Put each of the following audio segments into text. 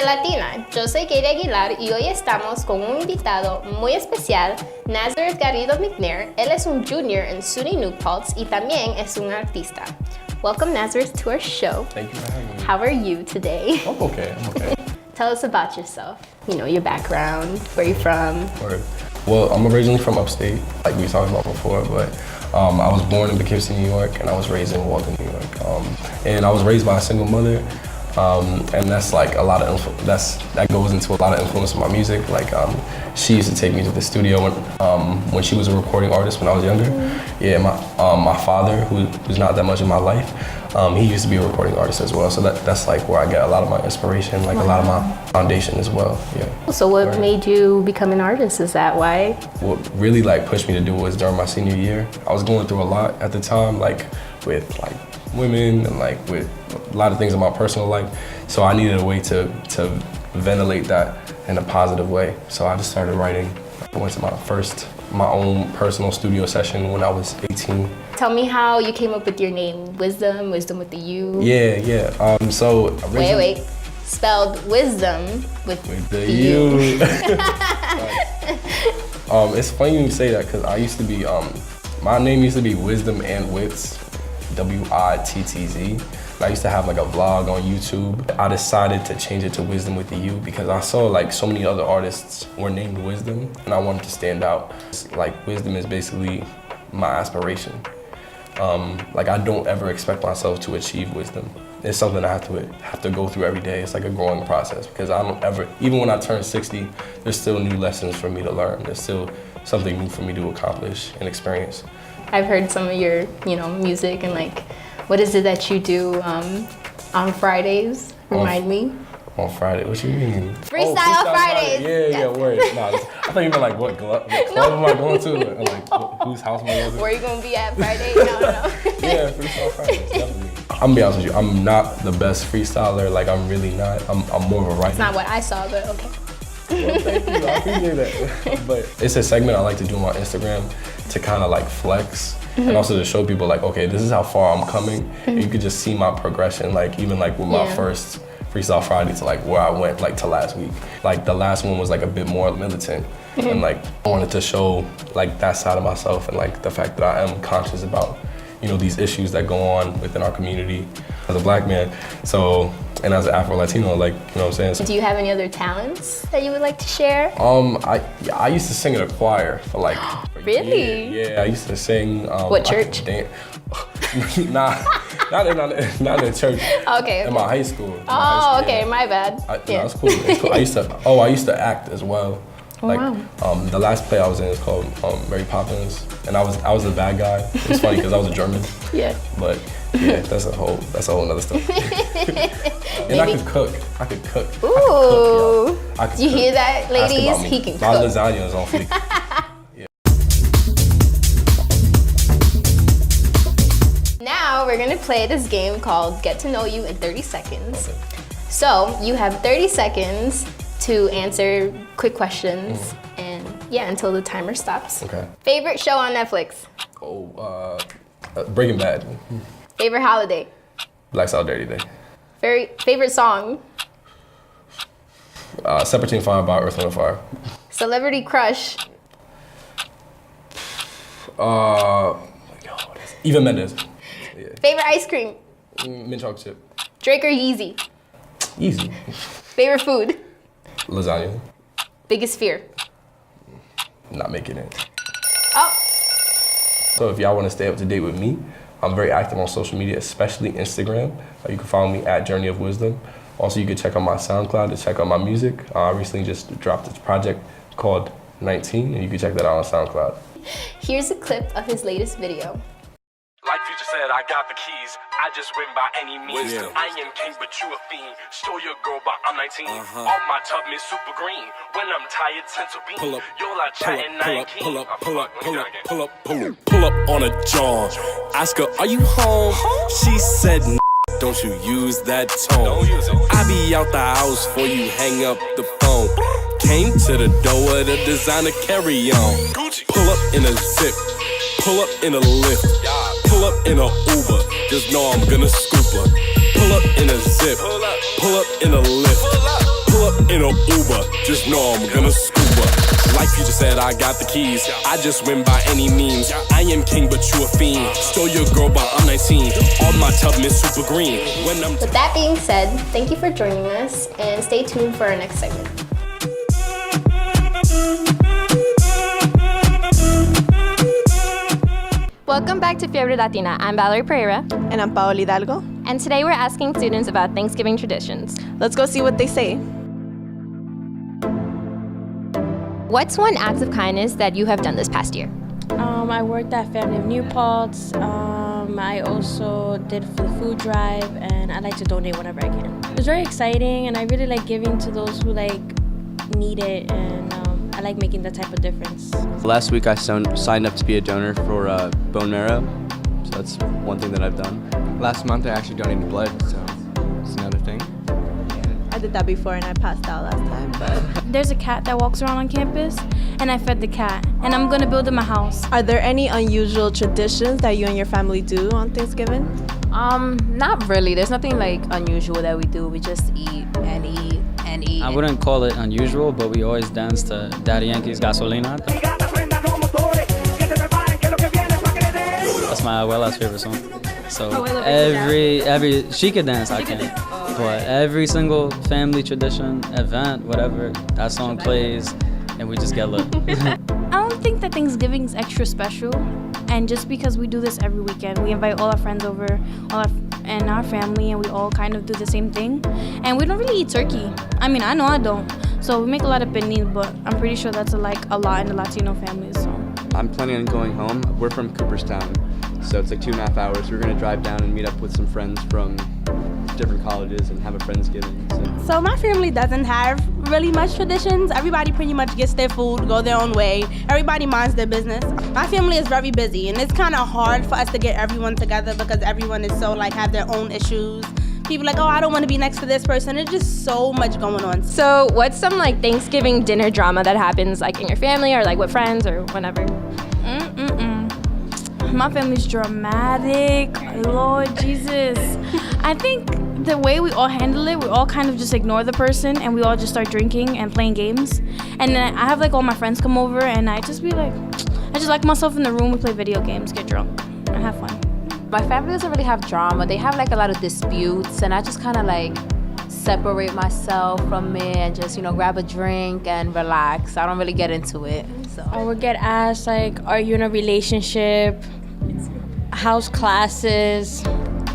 Fiebre Latina. Yo soy Katie Aguilar y hoy estamos con un invitado muy especial, Nazareth Garrido McNair. Él es un junior en SUNY New Paltz y también es un artista. Welcome, Nazareth, to our show. Thank you for having me. How are you today? I'm okay. Tell us about yourself. You know, your background, where you're from. Well, I'm originally from upstate, like we talked about before, but I was born in Poughkeepsie, New York, and I was raised in Walton, New York. And I was raised by a single mother, and that's like a lot of that goes into a lot of influence in my music. Like she used to take me to the studio when she was a recording artist when I was younger. Mm-hmm. Yeah, my father, who's not that much in my life, he used to be a recording artist as well. So that's like where I get a lot of my inspiration, like a lot of my foundation as well. Yeah. So what made you become an artist? Is that why? What really like pushed me to do it was during my senior year. I was going through a lot at the time, like with like women and like with a lot of things in my personal life. So I needed a way to ventilate that in a positive way. So I just started writing. I went to my own personal studio session when I was 18. Tell me how you came up with your name, Wisdom with the U. Yeah. So wait. Spelled wisdom with the U. It's funny you say that because I used to be, my name used to be Wisdom and Wits, WITTZ. And I used to have like a vlog on YouTube. I decided to change it to Wisdom with the U because I saw like so many other artists were named Wisdom and I wanted to stand out. Like wisdom is basically my aspiration. Like I don't ever expect myself to achieve wisdom. It's something I have to go through every day. It's like a growing process because I don't ever, even when I turn 60, there's still new lessons for me to learn. There's still something new for me to accomplish and experience. I've heard some of your, music and like, what is it that you do on Fridays? Remind me. On Friday, what you mean? Freestyle Fridays. Yeah, word. Nah, I thought you meant like what club am I going to? Like whose house am I going to? Where are you going to be at Friday? No. Yeah, Freestyle Fridays, definitely. I'm gonna be honest with you, I'm not the best freestyler, like I'm really not. I'm more of a writer. It's not what I saw, but okay. Well, thank you, I appreciate that. But it's a segment I like to do on Instagram to kind of like flex and also to show people like, okay, this is how far I'm coming. And you could just see my progression, like even like with my first Freestyle Friday to like where I went like to last week. Like the last one was like a bit more militant and like I wanted to show like that side of myself and like the fact that I am conscious about, these issues that go on within our community as a Black man. So, and as an Afro-Latino, like, you know what I'm saying? So, do you have any other talents that you would like to share? I used to sing in a choir for like Really? Yeah, I used to sing. What church? Not in church. Okay. In my high school. Okay, my bad. That's cool. It's cool. I used to act as well. Wow. The last play I was in is called Mary Poppins, and I was the bad guy. It's funny because I was a German. Yeah. But yeah, that's a whole nother stuff. And I could cook. Ooh. Do you hear that, ladies? He can My cook. lasagna is on fleek. Now we're gonna play this game called Get to Know You in 30 Seconds. Okay. So you have 30 seconds to answer quick questions and until the timer stops. Okay. Favorite show on Netflix? Breaking Bad. Favorite holiday? Black Salt Dirty Day. Favorite song? Separating Fire by Earth, Wind & Fire. Celebrity crush? Eva Mendes. Yeah. Favorite ice cream? Mint chocolate chip. Drake or Yeezy? Easy. Favorite food? Lasagna. Biggest fear? Not making it. Oh. So if y'all want to stay up to date with me, I'm very active on social media, especially Instagram. You can follow me at Journey of Wisdom. Also, you can check out my SoundCloud to check out my music. I recently just dropped this project called 19, and you can check that out on SoundCloud. Here's a clip of his latest video. Like Future said, I got the keys. I just win by any means. I am king, but you a fiend. Stole your girl, but I'm 19. All my tub is super green. When I'm tired, tend to be. Pull up, You're like chatting 19. Pull up on a John. Ask her, are you home? She said, don't you use that tone. I be out the house before you hang up the phone. Came to the door of the designer carry on. Pull up in a zip. Pull up in a lift. Pull up in a Uber. Just know I'm gonna scoop her. Pull up in a zip. Pull up in a lift. Pull in a Uber. Just know I'm gonna scuba. Like Future said, I got the keys. I just win by any means. I am king, but you a fiend. Stole your girl, but I'm 19. All my tub is super green. When I'm With that being said, thank you for joining us and stay tuned for our next segment. Welcome back to Fiebre Latina. I'm Valerie Pereira. And I'm Paola Hidalgo. And today we're asking students about Thanksgiving traditions. Let's go see what they say. What's one act of kindness that you have done this past year? I worked at Family of New Paltz. I also did the food drive, and I like to donate whenever I can. It was very exciting, and I really like giving to those who need it, and I like making that type of difference. Last week I signed up to be a donor for bone marrow, so that's one thing that I've done. Last month I actually donated blood, so it's another thing. I did that before and I passed out last time, but... There's a cat that walks around on campus, and I fed the cat, and I'm gonna build him a house. Are there any unusual traditions that you and your family do on Thanksgiving? Not really. There's nothing unusual that we do. We just eat and eat and eat. I wouldn't call it unusual, but we always dance to Daddy Yankee's Gasolina. That's my abuela's favorite song. So every she could dance, I can't. But every single family tradition, event, whatever, that song plays, and we just get lit. I don't think that Thanksgiving is extra special, and just because we do this every weekend, we invite all our friends over, and our family, and we all kind of do the same thing. And we don't really eat turkey. I mean, I know I don't. So we make a lot of pernil, but I'm pretty sure that's a lot in the Latino families. So I'm planning on going home. We're from Cooperstown, so it's 2.5 hours. We're gonna drive down and meet up with some friends from different colleges and have a Friendsgiving. So my family doesn't have really much traditions. Everybody pretty much gets their food, go their own way. Everybody minds their business. My family is very busy, and it's kind of hard for us to get everyone together because everyone is so have their own issues. People oh, I don't want to be next to this person. It's just so much going on. So what's some Thanksgiving dinner drama that happens in your family or with friends or whenever? My family's dramatic. Lord Jesus. I think the way we all handle it, we all kind of just ignore the person and we all just start drinking and playing games. And then I have all my friends come over and I just be I just lock myself in the room, we play video games, get drunk, and have fun. My family doesn't really have drama. They have a lot of disputes, and I just kind of separate myself from it and just grab a drink and relax. I don't really get into it. So I would get asked are you in a relationship? How's classes?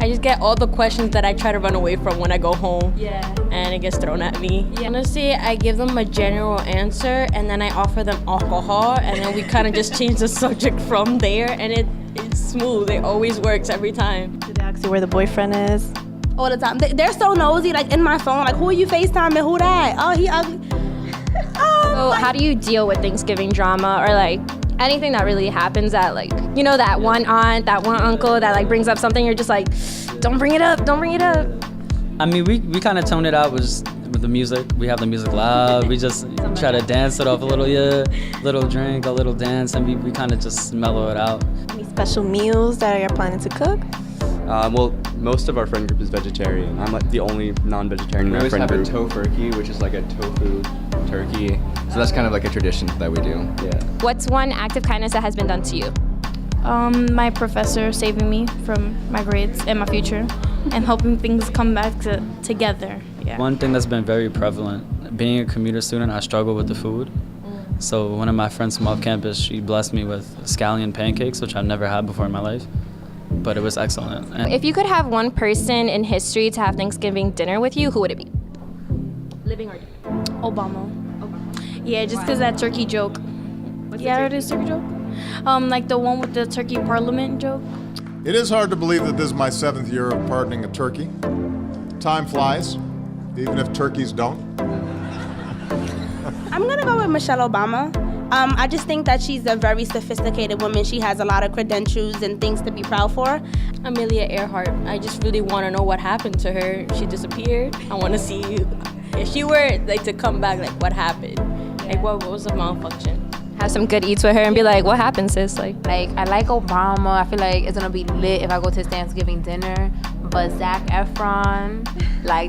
I just get all the questions that I try to run away from when I go home. Yeah. And it gets thrown at me. Yeah. Honestly, I give them a general answer and then I offer them alcohol and then we kind of just change the subject from there, and it's smooth. It always works every time. Do they ask you where the boyfriend is? All the time. They're so nosy, in my phone, who are you FaceTiming? Who that? Oh, he ugly. So how do you deal with Thanksgiving drama or anything that really happens that that one aunt, that one uncle that brings up something you're just don't bring it up. I mean, we kind of tone it out with the music. We have the music loud. We just try to dance it off a little, little drink, a little dance, and we kind of just mellow it out. Any special meals that you're planning to cook? Well, most of our friend group is vegetarian. I'm the only non-vegetarian in our friend group. We always have a tofurkey, which is a tofu turkey. So that's kind of a tradition that we do. Yeah. What's one act of kindness that has been done to you? My professor saving me from my grades and my future and helping things come back together. Yeah. One thing that's been very prevalent, being a commuter student, I struggle with the food. So one of my friends from off campus, she blessed me with scallion pancakes, which I've never had before in my life, but it was excellent. And if you could have one person in history to have Thanksgiving dinner with you, who would it be? Living or dead? Obama. Yeah, just because that turkey joke. Yeah, it is turkey joke. The one with the turkey parliament joke. It is hard to believe that this is my 7th year of pardoning a turkey. Time flies, even if turkeys don't. I'm gonna go with Michelle Obama. I just think that she's a very sophisticated woman. She has a lot of credentials and things to be proud for. Amelia Earhart. I just really want to know what happened to her. She disappeared. I want to see if she were to come back. What happened? What was the malfunction? Have some good eats with her and be what happened, sis? I like Obama. I feel it's gonna be lit if I go to Thanksgiving dinner. But Zac Efron,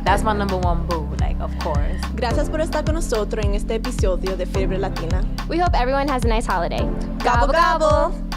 that's my number one boo. Of course. Gracias por estar con nosotros en este episodio de Fiebre Latina. We hope everyone has a nice holiday. Gobble, gobble.